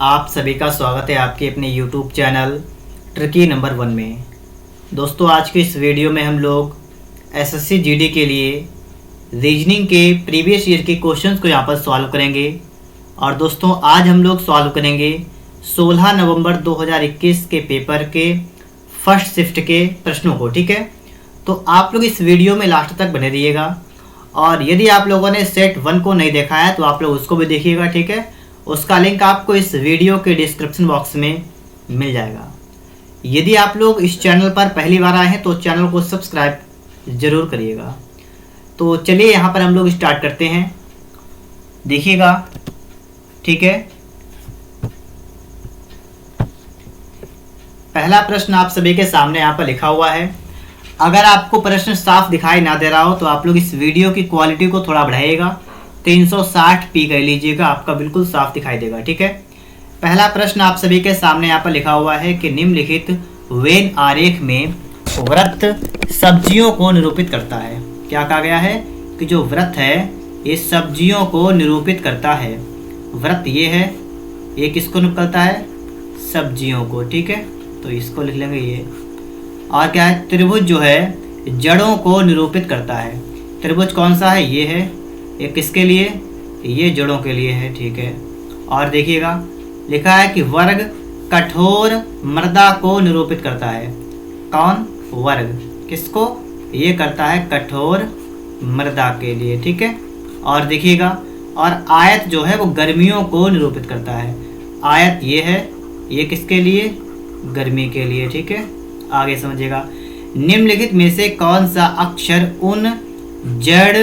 आप सभी का स्वागत है आपके अपने YouTube चैनल ट्रिकी नंबर 1 में। दोस्तों, आज के इस वीडियो में हम लोग एसएससी जीडी के लिए रीजनिंग के प्रीवियस ईयर के क्वेश्चंस को यहाँ पर सॉल्व करेंगे। और दोस्तों, आज हम लोग सॉल्व करेंगे 16 नवंबर 2021 के पेपर के फर्स्ट शिफ्ट के प्रश्नों को। ठीक है, तो आप लोग इस वीडियो में लास्ट तक बने रहिएगा। और यदि आप लोगों ने सेट 1 को नहीं देखा है तो आप लोग उसको भी देखिएगा। ठीक है, उसका लिंक आपको इस वीडियो के डिस्क्रिप्शन बॉक्स में मिल जाएगा। यदि आप लोग इस चैनल पर पहली बार आए हैं तो चैनल को सब्सक्राइब जरूर करिएगा। तो चलिए यहाँ पर हम लोग स्टार्ट करते हैं, देखिएगा। ठीक है, पहला प्रश्न आप सभी के सामने यहाँ पर लिखा हुआ है। अगर आपको प्रश्न साफ दिखाई ना दे रहा हो तो आप लोग इस वीडियो की क्वालिटी को थोड़ा बढ़ाइएगा, 360p कर लीजिएगा, आपका बिल्कुल साफ दिखाई देगा। ठीक है, पहला प्रश्न आप सभी के सामने यहाँ पर लिखा हुआ है कि निम्नलिखित वेन आरेख में वृत्त सब्जियों को निरूपित करता है। क्या कहा गया है कि जो वृत्त है ये सब्जियों को निरूपित करता है। वृत्त ये है, ये किसको निकलता है? सब्जियों को। ठीक है, तो इसको लिख लेंगे ये। और क्या है? त्रिभुज जो है जड़ों को निरूपित करता है। त्रिभुज कौन सा है? ये है। ये किसके लिए? ये जड़ों के लिए है। ठीक है, और देखिएगा लिखा है कि वर्ग कठोर मृदा को निरूपित करता है। कौन? वर्ग किसको? ये करता है कठोर मृदा के लिए। ठीक है, और देखिएगा, और आयत जो है वो गर्मियों को निरूपित करता है। आयत ये है, ये किसके लिए? गर्मी के लिए। ठीक है, आगे समझिएगा। निम्नलिखित में से कौन सा अक्षर उन जड़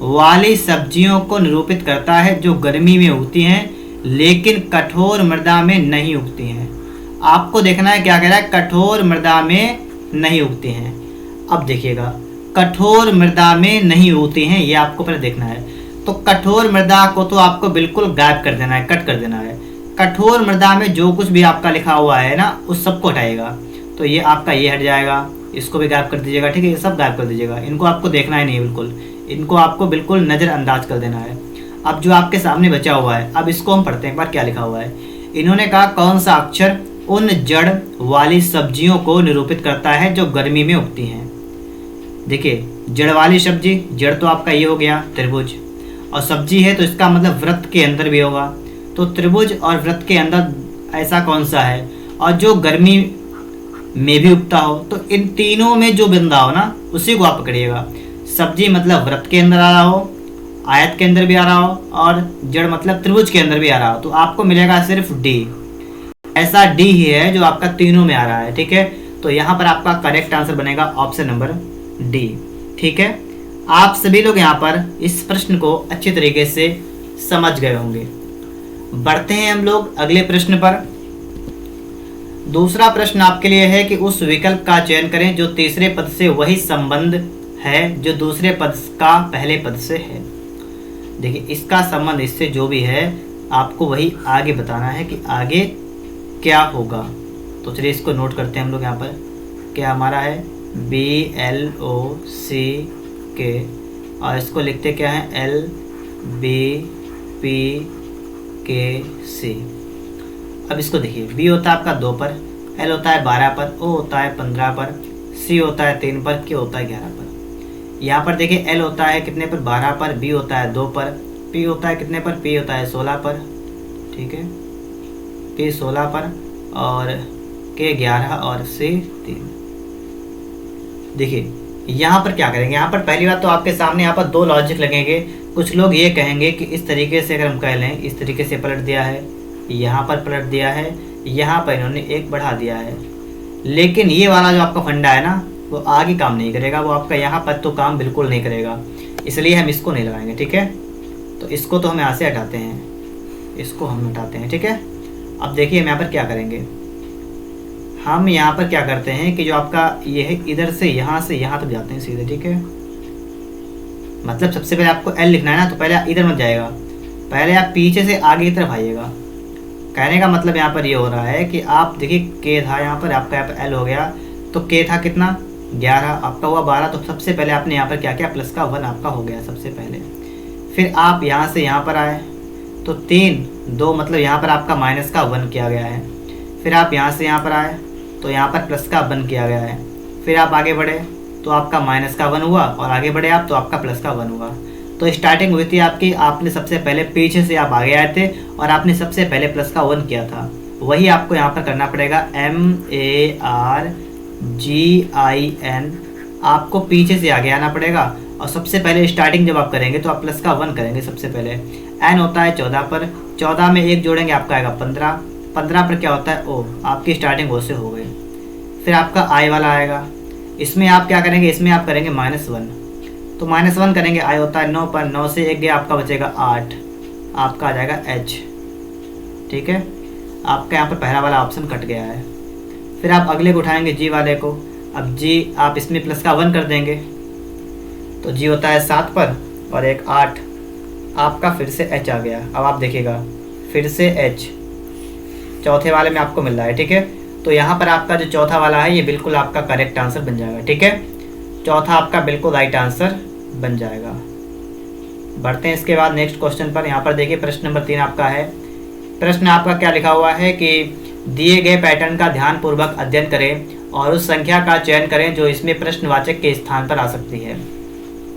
वाली सब्जियों को निरूपित करता है जो गर्मी में उगती हैं लेकिन कठोर मृदा में नहीं उगती हैं? आपको देखना है क्या कह रहा है, कठोर मृदा में नहीं उगती हैं। अब देखिएगा, कठोर मृदा में नहीं उगती हैं, ये आपको पहले देखना है। तो कठोर मृदा को तो आपको बिल्कुल गायब कर देना है, कट कर देना है। कठोर मृदा में जो कुछ भी आपका लिखा हुआ है ना, उस सबको हटाएगा। तो ये आपका ये हट जाएगा, इसको भी गायब कर दीजिएगा। ठीक है, ये सब गायब कर दीजिएगा, इनको आपको देखना ही नहीं है, बिल्कुल इनको आपको बिल्कुल नज़रअंदाज कर देना है। अब जो आपके सामने बचा हुआ है, अब इसको हम पढ़ते हैं एक बार क्या लिखा हुआ है। इन्होंने कहा कौन सा अक्षर उन जड़ वाली सब्जियों को निरूपित करता है जो गर्मी में उगती हैं। देखिए, जड़ वाली सब्जी, जड़ तो आपका ये हो गया त्रिभुज, और सब्जी है तो इसका मतलब वृत्त के अंदर भी होगा। तो त्रिभुज और वृत्त के अंदर ऐसा कौन सा है और जो गर्मी में भी उगता हो? तो इन तीनों में जो बंदा हो ना, उसी को आप पकड़िएगा। सब्जी मतलब वृत्त के अंदर आ रहा हो, आयत के अंदर भी आ रहा हो, और जड़ मतलब त्रिभुज के अंदर भी आ रहा हो, तो आपको मिलेगा सिर्फ डी। ऐसा डी ही है जो आपका तीनों में आ रहा है। ठीक है, तो यहाँ पर आपका करेक्ट आंसर बनेगा ऑप्शन नंबर डी। ठीक है, आप सभी लोग यहाँ पर इस प्रश्न को अच्छे तरीके से समझ गए होंगे। बढ़ते हैं हम लोग अगले प्रश्न पर। दूसरा प्रश्न आपके लिए है कि उस विकल्प का चयन करें जो तीसरे पद से वही संबंध है जो दूसरे पद का पहले पद से है। देखिए, इसका संबंध इससे जो भी है आपको वही आगे बताना है कि आगे क्या होगा। तो चलिए इसको नोट करते हैं हम लोग। यहाँ पर क्या हमारा है? BLOCK, और इसको लिखते क्या है? LBPKC। अब इसको देखिए, B होता है आपका 2 पर, L होता है 12 पर, O होता है 15 पर, C होता है 3 पर, K होता है 11 पर। यहाँ पर देखिए, L होता है कितने पर? 12 पर, B होता है 2 पर, P होता है कितने पर? P होता है 16 पर। ठीक है, P 16 पर, और K 11 और C 3। देखिए यहाँ पर क्या करेंगे, यहाँ पर पहली बात तो आपके सामने यहाँ पर 2 लॉजिक लगेंगे। कुछ लोग ये कहेंगे कि इस तरीके से अगर हम कह लें, इस तरीके से पलट दिया है, यहाँ पर पलट दिया है, यहाँ पर इन्होंने 1 बढ़ा दिया है। लेकिन ये वाला जो आपका फंडा है ना, वो आगे काम नहीं करेगा, वो आपका यहाँ पर तो काम बिल्कुल नहीं करेगा, इसलिए हम इसको नहीं लगाएंगे। ठीक है, तो इसको तो हम यहाँ से हटाते हैं, इसको हम हटाते हैं। ठीक है, अब देखिए हम यहाँ पर क्या करेंगे। हम यहाँ पर क्या करते हैं कि जो आपका ये है, इधर से यहाँ तक जाते हैं सीधे। ठीक है, मतलब सबसे पहले आपको L लिखना है ना, तो पहले आप इधर मत जाएगा, पहले आप पीछे से आगे की तरफ आइएगा। कहने का मतलब यहाँ पर ये हो रहा है कि आप देखिए, K था यहाँ पर, आपका यहाँ पर L हो गया, तो K था कितना? 11, आपका हुआ 12। तो सबसे पहले आपने यहाँ पर क्या किया? प्लस का 1 आपका हो गया सबसे पहले। फिर आप यहाँ से यहाँ पर आए, तो 3 2 मतलब यहाँ पर आपका माइनस का 1 किया गया है। फिर आप यहाँ से यहाँ पर आए तो यहाँ पर प्लस का 1 किया गया है। फिर आप आगे बढ़े तो आपका माइनस का 1 हुआ, और आगे बढ़े आप तो आपका प्लस का 1 हुआ। तो स्टार्टिंग हुई थी आपकी, आपने सबसे पहले पीछे से आप आगे आए थे और आपने सबसे पहले प्लस का 1 किया था। वही आपको यहाँ पर करना पड़ेगा, MARGIN, आपको पीछे से आगे आना पड़ेगा। और सबसे पहले स्टार्टिंग जब आप करेंगे तो आप प्लस का 1 करेंगे सबसे पहले। n होता है 14 पर, 14 में 1 जोड़ेंगे आपका आएगा 15, 15 पर क्या होता है O, आपकी स्टार्टिंग O से हो गई। फिर आपका I वाला आएगा, इसमें आप क्या करेंगे, इसमें आप करेंगे -1, तो -1 करेंगे। I होता है 9 पर, 9 से 1 गया आपका बचेगा 8, आपका आ जाएगा H। ठीक है, आपका यहाँ पर पहला वाला ऑप्शन कट गया है। फिर आप अगले को उठाएंगे G वाले को। अब G आप इसमें प्लस का 1 कर देंगे तो G होता है 7 पर और एक 8, आपका फिर से H आ गया। अब आप देखिएगा फिर से H चौथे वाले में आपको मिल रहा है। ठीक है, तो यहाँ पर आपका जो चौथा वाला है ये बिल्कुल आपका करेक्ट आंसर बन जाएगा। ठीक है, चौथा आपका बिल्कुल राइट आंसर बन जाएगा। बढ़ते हैं इसके बाद नेक्स्ट क्वेश्चन पर। यहाँ पर देखिए प्रश्न नंबर 3 आपका है। प्रश्न आपका क्या लिखा हुआ है कि दिए गए पैटर्न का ध्यानपूर्वक अध्ययन करें और उस संख्या का चयन करें जो इसमें प्रश्नवाचक के स्थान पर आ सकती है।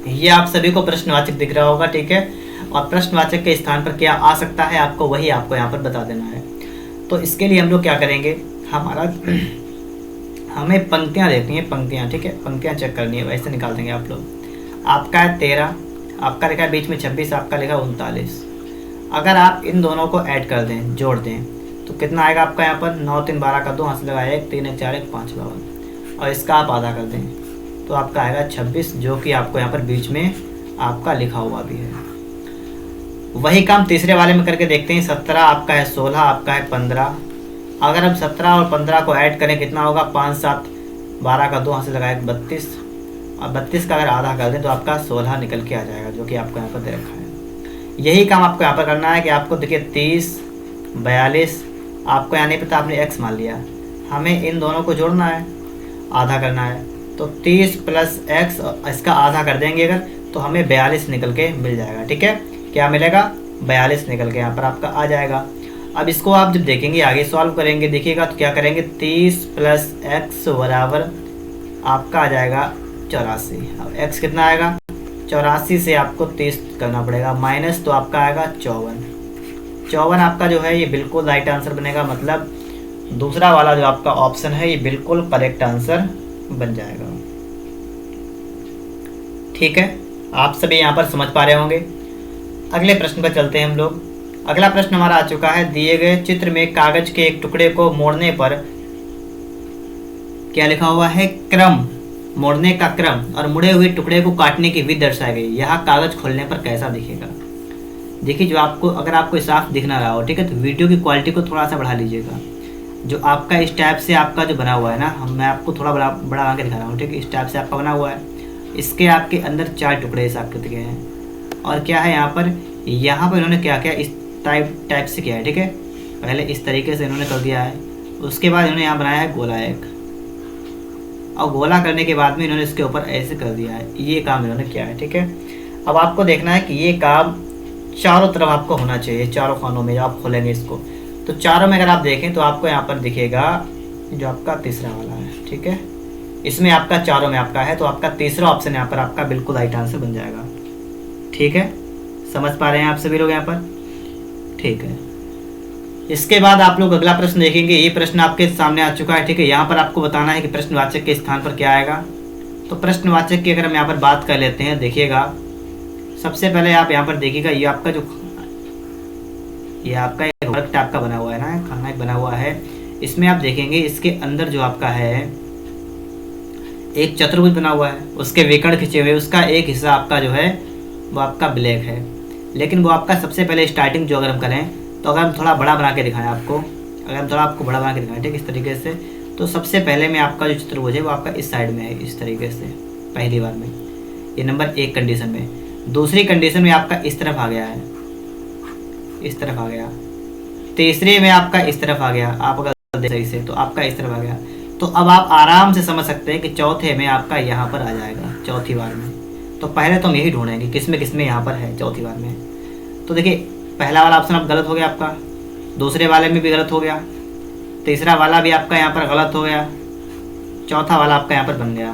ये आप सभी को प्रश्नवाचक दिख रहा होगा। ठीक है, और प्रश्नवाचक के स्थान पर क्या आ सकता है आपको वही आपको यहाँ पर बता देना है। तो इसके लिए हम लोग क्या करेंगे, हमें पंक्तियाँ देखनी है, पंक्तियाँ। ठीक है, पंक्तियाँ चेक करनी है, वैसे निकाल देंगे आप लोग। आपका है 13, आपका लिखा है बीच में 26, आपका लिखा 39। अगर आप इन दोनों को ऐड कर दें, जोड़ दें, तो कितना आएगा आपका यहाँ पर 9 3 12 का 2 हाथ से लगाया 1 3 1 4 1 5 52, और इसका आप आधा कर दें तो आपका आएगा 26, जो कि आपको यहाँ पर बीच में आपका लिखा हुआ भी है। वही काम तीसरे वाले में करके देखते हैं। 17 आपका है 16, आपका है 15। अगर हम 17 और 15 को ऐड करें कितना होगा, 5 7 12 का 2 हाथ से लगाया 32, और 32 का अगर आधा कर दें तो आपका 16 निकल के आ जाएगा, जो कि आपको यहाँ पर दे रखा है। यही काम आपको यहाँ पर करना है कि आपको देखिए 30 42, आपको यहाँ नहीं पता, आपने x मान लिया, हमें इन दोनों को जोड़ना है, आधा करना है। तो 30 प्लस x, इसका आधा कर देंगे अगर, तो हमें 42 निकल के मिल जाएगा। ठीक है, क्या मिलेगा, 42 निकल के यहाँ पर आपका आ जाएगा। अब इसको आप जब देखेंगे आगे सॉल्व करेंगे, देखिएगा तो क्या करेंगे, 30 प्लस x बराबर आपका आ जाएगा 84। अब x कितना आएगा, 84 से आपको 30 करना पड़ेगा माइनस, तो आपका आएगा 54 आपका जो है ये बिल्कुल राइट आंसर बनेगा। मतलब दूसरा वाला जो आपका ऑप्शन है ये बिल्कुल करेक्ट आंसर बन जाएगा। ठीक है, आप सभी यहाँ पर समझ पा रहे होंगे। अगले प्रश्न पर चलते हैं हम लोग। अगला प्रश्न हमारा आ चुका है, दिए गए चित्र में कागज के एक टुकड़े को मोड़ने पर क्या लिखा हुआ है, क्रम, मोड़ने का क्रम, और मुड़े हुए टुकड़े को काटने की विधि दर्शाई गई। यह कागज खोलने पर कैसा दिखेगा। देखिए, जो आपको अगर आपको साफ दिख ना रहा हो, ठीक है, तो वीडियो की क्वालिटी को थोड़ा सा बढ़ा लीजिएगा। जो आपका इस टाइप से आपका जो बना हुआ है ना, मैं आपको थोड़ा बड़ा बना के दिखा रहा हूँ। ठीक है, इस टाइप से आपका बना हुआ है, इसके आपके अंदर 4 टुकड़े इस आकृति के हैं। और क्या है यहाँ पर इन्होंने क्या किया, इस टाइप से किया है। ठीक है, पहले इस तरीके से इन्होंने कर दिया है, उसके बाद इन्होंने यहाँ बनाया है गोला एक, और गोला करने के बाद में इन्होंने इसके ऊपर ऐसे कर दिया है। ये काम इन्होंने किया है। ठीक है, अब आपको देखना है कि ये काम चारों तरफ आपको होना चाहिए, चारों कोनों में। आप खोलेंगे इसको तो चारों में अगर आप देखें तो आपको यहाँ पर दिखेगा जो आपका तीसरा वाला है। ठीक है, इसमें आपका चारों में आपका है, तो आपका तीसरा ऑप्शन यहाँ पर आपका बिल्कुल राइट आंसर बन जाएगा। ठीक है, समझ पा रहे हैं आप सभी लोग यहाँ पर। ठीक है, इसके बाद आप लोग अगला प्रश्न देखेंगे। ये प्रश्न आपके सामने आ चुका है। ठीक है, यहाँ पर आपको बताना है कि प्रश्नवाचक के स्थान पर क्या आएगा। तो प्रश्नवाचक की अगर हम यहाँ पर बात कर लेते हैं, देखिएगा सबसे पहले आप यहाँ पर देखिएगा, ये आपका एक वर्क टाइप का बना हुआ है ना, खाना बना हुआ है। इसमें आप देखेंगे इसके अंदर जो आपका है एक चतुर्भुज बना हुआ है, उसके विकर्ण खिंचे हुए, उसका एक हिस्सा आपका जो है वो आपका ब्लैक है। लेकिन वो आपका सबसे पहले स्टार्टिंग जो अगर हम करें, तो अगर हम थोड़ा बड़ा बना के दिखाएं आपको, अगर हम थोड़ा आपको बड़ा बना के दिखाएं, ठीक, इस तरीके से, तो सबसे पहले में आपका जो चतुर्भुज है वो आपका इस साइड में है, इस तरीके से, पहली बार में। ये नंबर 1 कंडीशन में। दूसरी कंडीशन में आपका इस तरफ आ गया है, इस तरफ आ गया। तीसरे में आपका इस तरफ आ गया, आप अगर देख सही से तो आपका इस तरफ आ गया। तो अब आप आराम से समझ सकते हैं कि चौथे में आपका यहाँ पर आ जाएगा, चौथी बार में। तो पहले तो हम यही ढूंढेंगे किस में यहाँ पर है चौथी बार में। तो देखिए पहला वाला ऑप्शन अब गलत हो गया आपका, दूसरे वाले में भी गलत हो गया, तीसरा वाला भी आपका यहाँ पर गलत हो गया, चौथा वाला आपका यहाँ पर बन गया।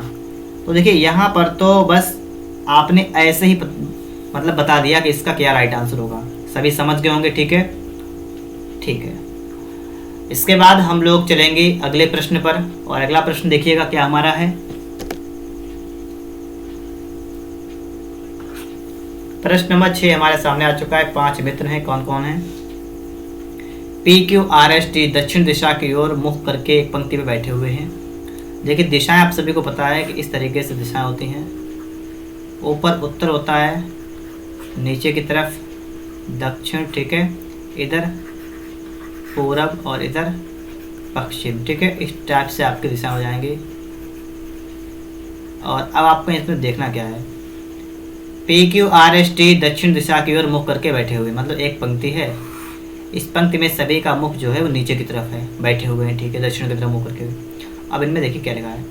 तो देखिए यहाँ पर तो बस आपने ऐसे ही मतलब बता दिया कि इसका क्या राइट आंसर होगा। सभी समझ गए होंगे, ठीक है, ठीक है। इसके बाद हम लोग चलेंगे अगले प्रश्न पर, और अगला प्रश्न देखिएगा क्या हमारा है। प्रश्न नंबर 6 हमारे सामने आ चुका है। 5 मित्र हैं, कौन कौन है? PQRST दक्षिण दिशा की ओर मुख करके एक पंक्ति में बैठे हुए हैं। देखिए दिशाएं आप सभी को पता है कि इस तरीके से दिशाएं होती हैं। ऊपर उत्तर होता है, नीचे की तरफ दक्षिण, ठीक है, इधर पूरब और इधर पश्चिम, ठीक है। इस टाइप से आपकी दिशा हो जाएंगी। और अब आपको इसमें देखना क्या है, PQRST दक्षिण दिशा की ओर मुख करके बैठे हुए, मतलब एक पंक्ति है। इस पंक्ति में सभी का मुख जो है वो नीचे की तरफ है, बैठे हुए हैं, ठीक है, दक्षिण की तरफ मुख करके। अब इनमें देखिए क्या लिखा है,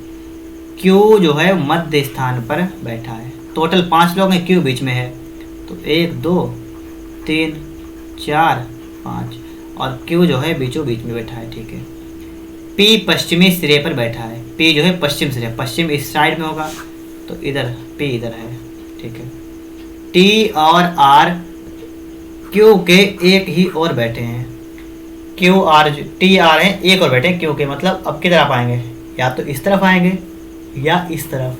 Q जो है मध्य स्थान पर बैठा है। टोटल 5 लोग हैं, Q बीच में है, तो 1 2 3 4 5, और Q जो है बीचों बीच में बैठा है, ठीक है। P पश्चिमी सिरे पर बैठा है। P जो है पश्चिम सिरे, पश्चिम इस साइड में होगा, तो इधर P इधर है, ठीक है। T और R Q के एक ही और बैठे हैं। Q R T R हैं, एक और बैठे हैं Q के, मतलब अब किधर आप आएंगे, या तो इस तरफ आएंगे या इस तरफ।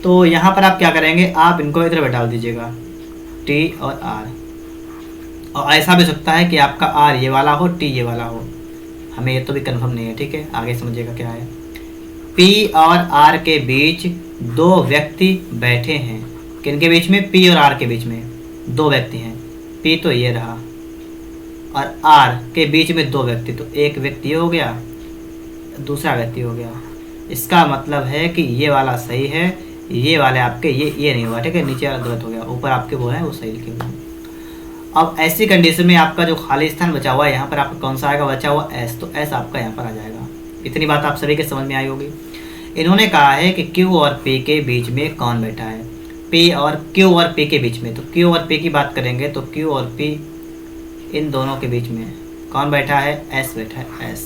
तो यहाँ पर आप क्या करेंगे, आप इनको इधर बैठा दीजिएगा, T और R। और ऐसा भी सकता है कि आपका R ये वाला हो, T ये वाला हो, हमें ये तो भी कंफर्म नहीं है, ठीक है। आगे समझिएगा क्या है। P और R के बीच 2 व्यक्ति बैठे हैं। किनके बीच में? P और R के बीच में 2 व्यक्ति हैं। P तो ये रहा, और R के बीच में 2 व्यक्ति, तो एक व्यक्ति हो गया, दूसरा व्यक्ति हो गया। इसका मतलब है कि ये वाला सही है, ये वाले आपके ये नहीं हुआ, ठीक है, नीचे वाला गलत हो गया, ऊपर आपके वो है वो सही लिखे हुए। अब ऐसी कंडीशन में आपका जो खाली स्थान बचा हुआ है, यहाँ पर आपका कौन सा आएगा, बचा हुआ S, तो S आपका यहाँ पर आ जाएगा। इतनी बात आप सभी के समझ में आई होगी। इन्होंने कहा है कि Q और P के बीच में कौन बैठा है, P और Q और P के बीच में। तो Q और P की बात करेंगे तो Q और P इन दोनों के बीच में कौन बैठा है, S बैठा है, S।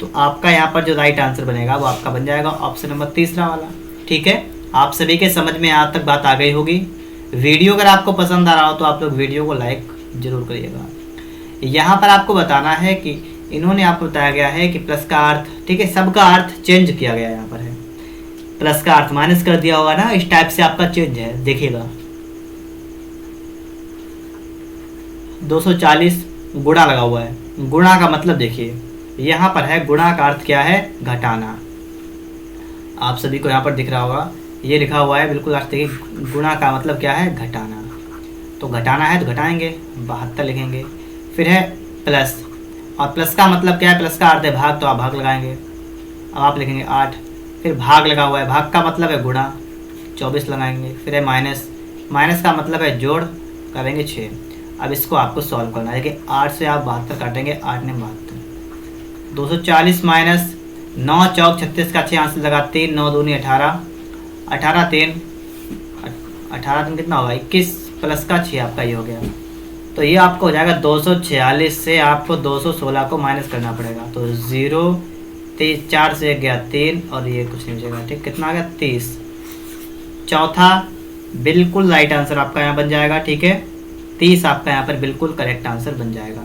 तो आपका यहाँ पर जो राइट आंसर बनेगा वो आपका बन जाएगा ऑप्शन नंबर तीसरा वाला, ठीक है। आप सभी के समझ में यहाँ तक बात आ गई होगी। वीडियो अगर आपको पसंद आ रहा हो तो आप लोग वीडियो को लाइक जरूर करिएगा। यहाँ पर आपको बताना है कि इन्होंने आपको बताया गया है कि प्लस का अर्थ, ठीक है, सबका अर्थ चेंज किया गया यहाँ पर है। प्लस का अर्थ माइनस कर दिया होगा ना, इस टाइप से आपका चेंज है। देखिएगा 240 गुणा लगा हुआ है। गुणा का मतलब देखिए यहाँ पर है, गुणा का अर्थ क्या है, घटाना। आप सभी को यहाँ पर दिख रहा होगा, ये लिखा हुआ है बिल्कुल अर्थ देखिए, गुणा का मतलब क्या है, घटाना। तो घटाना है तो घटाएंगे, 72 लिखेंगे। फिर है प्लस, और प्लस का मतलब क्या है, प्लस का अर्थ है भाग, तो आप भाग लगाएंगे। अब आप लिखेंगे 8, फिर भाग लगा हुआ है, भाग का मतलब है गुणा, 24 लगाएंगे। फिर है माइनस, माइनस का मतलब है जोड़, करेंगे 6। अब इसको आपको सॉल्व करना है। देखिए 8 से आप 72 काटेंगे, 8 ने 72, 240 माइनस 9 चौक 36 का 6 आंसर लगा 3, 9 दूनी 18, 18 3 कितना होगा, 21 प्लस का 6 आपका ये हो गया। तो ये आपको हो जाएगा 246 से आपको 216 को माइनस करना पड़ेगा। तो 0 3 4 से गया 3, और ये कुछ नहीं बचेगा, ठीक, कितना आ गया 30। चौथा बिल्कुल राइट आंसर आपका यहाँ बन जाएगा, ठीक है, 30 आपका यहाँ पर बिल्कुल करेक्ट आंसर बन जाएगा।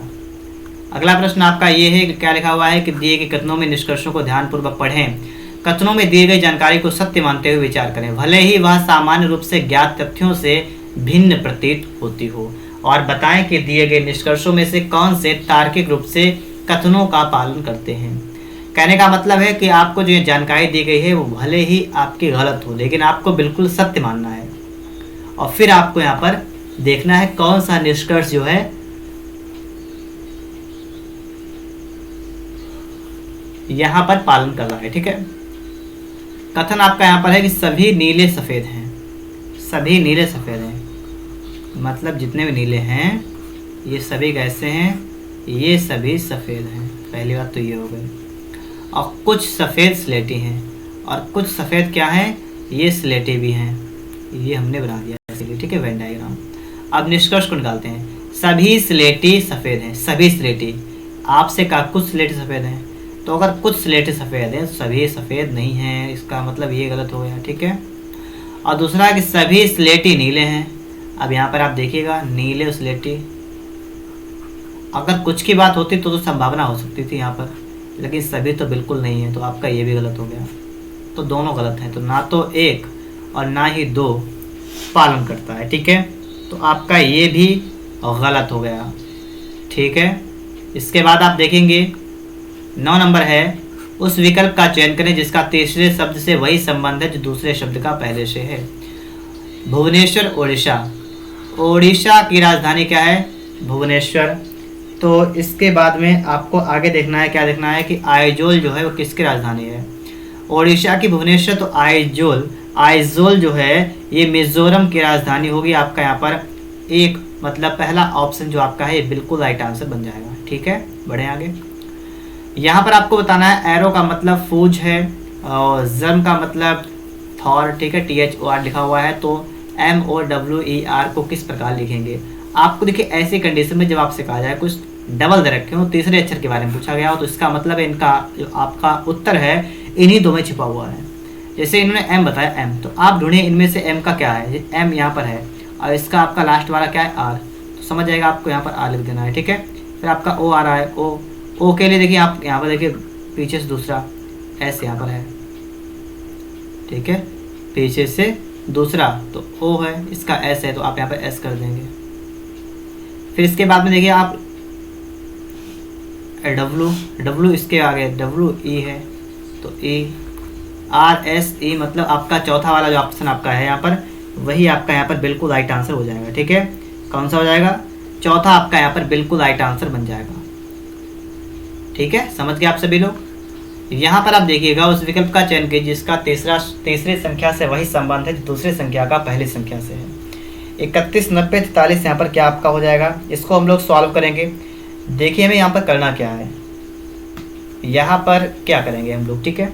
अगला प्रश्न आपका ये है कि क्या लिखा हुआ है कि दिए गए कथनों में निष्कर्षों को ध्यानपूर्वक पढ़ें। कथनों में दिए गई जानकारी को सत्य मानते हुए विचार करें, भले ही वह सामान्य रूप से ज्ञात तथ्यों से भिन्न प्रतीत होती हो, और बताएं कि दिए गए निष्कर्षों में से कौन से तार्किक रूप से कथनों का पालन करते हैं। कहने का मतलब है कि आपको जो जानकारी दी गई है वो भले ही आपकी गलत हो, लेकिन आपको बिल्कुल सत्य मानना है, और फिर आपको यहाँ पर देखना है कौन सा निष्कर्ष जो है यहाँ पर पालन कर रहा है, ठीक है। कथन आपका यहाँ पर है कि सभी नीले सफ़ेद हैं, सभी नीले सफ़ेद हैं, मतलब जितने भी नीले हैं ये सभी कैसे हैं, ये सभी सफ़ेद हैं। पहली बात तो ये हो गई। और कुछ सफ़ेद स्लेटी हैं, और कुछ सफ़ेद क्या हैं, ये स्लेटी भी हैं, ये हमने बना दिया इसलिए, ठीक है, वेन डायग्राम। अब निष्कर्ष को निकालते हैं। सभी स्लेटी सफ़ेद हैं, सभी स्लेटी। आपसे कहा कुछ स्लेटी सफ़ेद हैं, तो अगर कुछ स्लेटी सफ़ेद हैं सभी सफ़ेद नहीं हैं, इसका मतलब ये गलत हो गया, ठीक है। और दूसरा है कि सभी स्लेटी नीले हैं। अब यहाँ पर आप देखिएगा नीले और स्लेटी, अगर कुछ की बात होती तो संभावना हो सकती थी यहाँ पर, लेकिन सभी तो बिल्कुल नहीं है, तो आपका ये भी गलत हो गया। तो दोनों गलत हैं, तो ना तो 1 और ना ही 2 पालन करता है, ठीक है। तो आपका ये भी गलत हो गया, ठीक है। इसके बाद आप देखेंगे 9 नंबर है, उस विकल्प का चयन करें जिसका तीसरे शब्द से वही संबंध है जो दूसरे शब्द का पहले से है। भुवनेश्वर ओडिशा, ओडिशा की राजधानी क्या है? भुवनेश्वर। तो इसके बाद में आपको आगे देखना है, क्या देखना है कि आइजोल जो है वो किसकी राजधानी है? ओडिशा की भुवनेश्वर, तो आइजोल जो है ये मिजोरम की राजधानी होगी। आपका यहाँ पर एक मतलब पहला ऑप्शन जो आपका है ये बिल्कुल राइट आंसर बन जाएगा, ठीक है। बढ़े आगे। यहाँ पर आपको बताना है एरो का मतलब फूज है और जर्म का मतलब थॉर, ठीक है। THOR लिखा हुआ है, तो MOWER को किस प्रकार लिखेंगे? आपको देखिए ऐसी कंडीशन में जब आपसे कहा जाए कुछ डबल दे रखे हो, तीसरे अक्षर के बारे में पूछा गया हो, तो इसका मतलब इनका जो आपका उत्तर है इन्हीं दो में छिपा हुआ है। जैसे इन्होंने M बताया M, तो आप ढूंढिए इनमें से M का क्या है। M यहाँ पर है और इसका आपका लास्ट वाला क्या है R, तो समझ जाएगा आपको यहाँ पर R लिख देना है, ठीक है। फिर आपका O आ रहा है, O के लिए देखिए आप यहाँ पर देखिए पीछे से दूसरा S यहाँ पर है, ठीक है। पीछे से दूसरा तो O है, इसका S है, तो आप यहाँ पर S कर देंगे। फिर इसके बाद में देखिए आप W इसके आगे WE है, तो RSE मतलब आपका चौथा वाला जो ऑप्शन आपका है यहाँ पर, वही आपका यहाँ पर बिल्कुल राइट आंसर हो जाएगा, ठीक है। कौन सा हो जाएगा? चौथा आपका यहाँ पर बिल्कुल राइट आंसर बन जाएगा, ठीक है। समझ गए आप सभी लोग? यहाँ पर आप देखिएगा उस विकल्प का चयन कीजिए जिसका तीसरी संख्या से वही संबंध है जो दूसरी संख्या का पहली संख्या से है। 31, 90, 43 यहाँ पर क्या आपका हो जाएगा? इसको हम लोग सॉल्व करेंगे। देखिए हमें यहाँ पर करना क्या है, यहाँ पर क्या करेंगे हम लोग, ठीक है।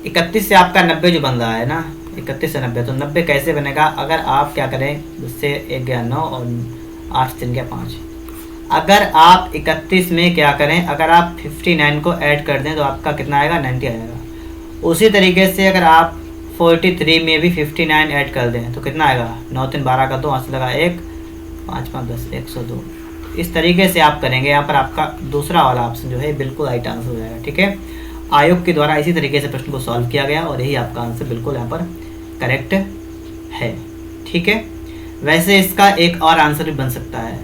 31 से आपका 90 जो बन रहा है ना, 31 से 90, तो 90 कैसे बनेगा? अगर आप क्या करें, उससे 1 गया 9 और 8 3 गया 5। अगर आप 31 में क्या करें, अगर आप 59 को ऐड कर दें तो आपका कितना आएगा? 90 आएगा। उसी तरीके से अगर आप 43 में भी 59 ऐड कर दें तो कितना आएगा? 9 3 12 का 2, 8 लगा 1, 5 5 10, 102। इस तरीके से आप करेंगे। यहाँ पर आपका दूसरा वाला ऑप्शन जो है बिल्कुल राइट आंसर हो जाएगा, ठीक है। आयोग के द्वारा इसी तरीके से प्रश्न को सॉल्व किया गया और यही आपका आंसर बिल्कुल यहाँ पर करेक्ट है, ठीक है। वैसे इसका एक और आंसर भी बन सकता है,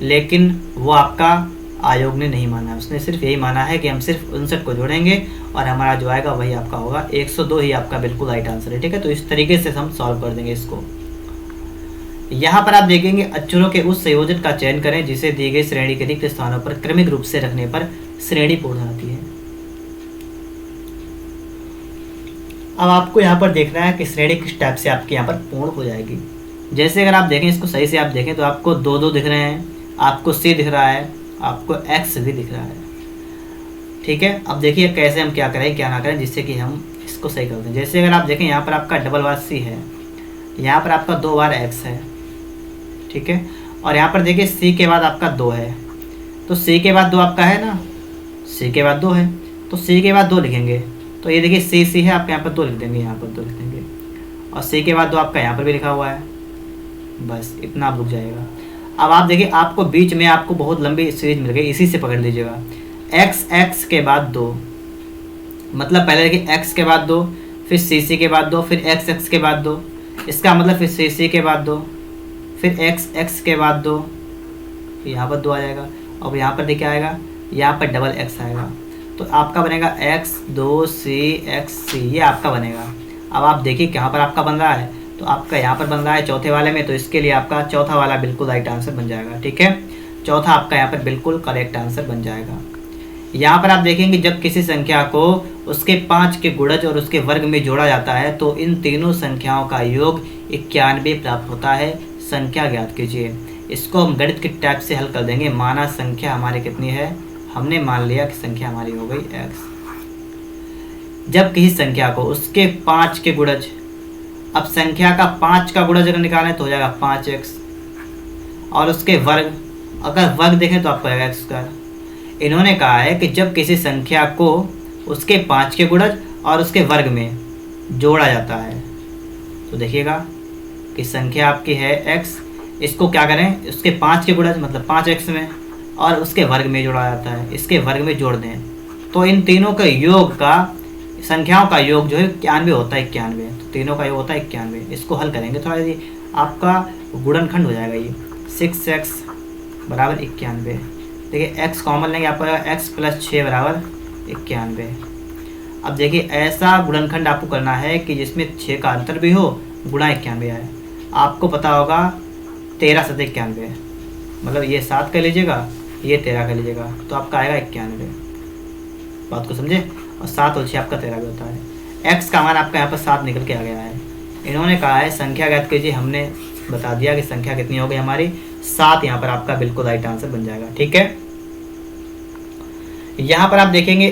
लेकिन वो आपका आयोग ने नहीं माना। उसने सिर्फ यही माना है कि हम सिर्फ 59 को जोड़ेंगे और हमारा जो आएगा वही आपका होगा। 102 ही आपका बिल्कुल राइट आंसर है, ठीक है। तो इस तरीके से हम सॉल्व कर देंगे इसको। यहाँ पर आप देखेंगे अक्षरों के उस संयोजन का चयन करें जिसे दी गई श्रेणी के रिक्त स्थानों पर क्रमिक रूप से रखने पर श्रेणी पूर्ण आती है। अब आपको यहाँ पर देखना है कि श्रेणी किस टाइप से आपकी यहाँ पर पूर्ण हो जाएगी। जैसे अगर आप देखें इसको सही से आप देखें तो आपको 2 2 दिख रहे हैं, आपको C दिख रहा है, आपको X भी दिख रहा है, ठीक है। अब देखिए कैसे हम क्या करें क्या ना करें जिससे कि हम इसको सही कर दें। जैसे अगर आप देखें यहाँ पर आपका डबल बार C है, यहाँ पर आपका 2 बार X है, ठीक है। और यहाँ पर देखिए C के बाद आपका 2 है, तो C के बाद 2 आपका है ना, C के बाद 2 है तो C के बाद 2 लिखेंगे। तो ये देखिए C है, आप यहाँ पर 2 लिख देंगे, यहाँ पर 2 लिख देंगे और C के बाद 2 आपका यहाँ पर भी लिखा हुआ है। बस इतना आप रुक जाएगा। अब आप देखिए आपको बीच में आपको बहुत लंबी सीरीज मिल गई, इसी से पकड़ लीजिएगा। X के बाद 2, मतलब पहले देखिए X के बाद 2, फिर C के बाद 2, फिर X के बाद 2, इसका मतलब फिर C के बाद 2, फिर X के बाद 2, यहाँ पर 2 आ जाएगा। अब यहाँ पर देखिए आएगा, यहाँ पर डबल X आएगा, तो आपका बनेगा X 2C XC, ये आपका बनेगा। अब आप देखिए कहाँ पर आपका बन रहा है, तो आपका यहाँ पर बन रहा है चौथे वाले में, तो इसके लिए आपका चौथा वाला बिल्कुल राइट आंसर बन जाएगा, ठीक है। चौथा आपका यहाँ पर बिल्कुल करेक्ट आंसर बन जाएगा। यहाँ पर आप देखेंगे जब किसी संख्या को उसके 5 के गुणज और उसके वर्ग में जोड़ा जाता है तो इन तीनों संख्याओं का योग 91 प्राप्त होता है। संख्या ज्ञात कीजिए। इसको हम गणित के टाइप से हल कर देंगे। माना संख्या हमारी कितनी है, हमने मान लिया कि संख्या हमारी हो गई X। जब किसी संख्या को उसके 5 के गुणज अब संख्या का 5 का गुणज अगर निकालें तो हो जाएगा 5x, और उसके वर्ग, अगर वर्ग देखें तो आपको आएगा x²। इन्होंने कहा है कि जब किसी संख्या को उसके 5 के गुणज और उसके वर्ग में जोड़ा जाता है, तो देखिएगा कि संख्या आपकी है x, इसको क्या करें, उसके 5 के गुणज मतलब 5x में, और उसके वर्ग में जोड़ा जाता है, इसके वर्ग में जोड़ दें, तो इन तीनों के योग का, संख्याओं का योग जो है 91 होता है, 91, तो तीनों का योग होता है 91। इसको हल करेंगे थोड़ा, यदि आपका गुणनखंड हो जाएगा ये 6x बराबर 91। देखिए x कॉमन लेंगे, आपको x + 6 बराबर 91। अब देखिए ऐसा गुणनखंड आपको करना है कि जिसमें 6 का अंतर भी हो, गुणा 91 आए। आपको पता होगा 13 × 91, मतलब ये 7 कर लीजिएगा, ये 13 कर लीजिएगा, तो आपका आएगा 91। बात को समझे, और 7 और 6 आपका 13 भी होता है। x का मान आपका यहाँ पर 7 निकल के आ गया है। इन्होंने कहा है संख्या ज्ञात कीजिए, हमने बता दिया कि संख्या कितनी हो गई हमारी 7, यहाँ पर आपका बिल्कुल राइट आंसर बन जाएगा। ठीक है, यहाँ पर आप देखेंगे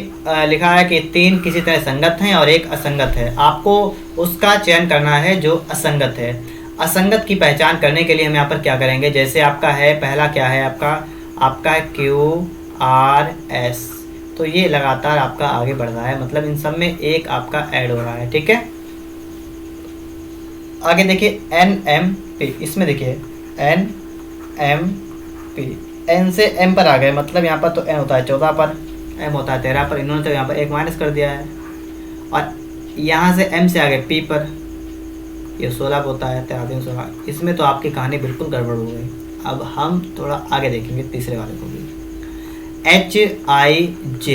लिखा है कि 3 किसी तरह संगत हैं और 1 असंगत है। आपको उसका चयन करना है जो असंगत है। असंगत की पहचान करने के लिए हम यहाँ पर क्या करेंगे, जैसे आपका है पहला क्या है, आपका है QRS, तो ये लगातार आपका आगे बढ़ रहा है, मतलब इन सब में 1 आपका ऐड हो रहा है। ठीक है, आगे देखिए NMP, इसमें देखिए NMP, N से M पर आ गए, मतलब यहाँ पर तो N होता है 14 पर, M होता है 13 पर, इन्होंने तो यहाँ पर 1 माइनस कर दिया है, और यहाँ से M से आ गए P पर, ये 16 होता है, 13 16, इसमें तो आपकी कहानी बिल्कुल गड़बड़ हो गई। अब हम थोड़ा आगे देखेंगे तीसरे वाले को भी। HIJ,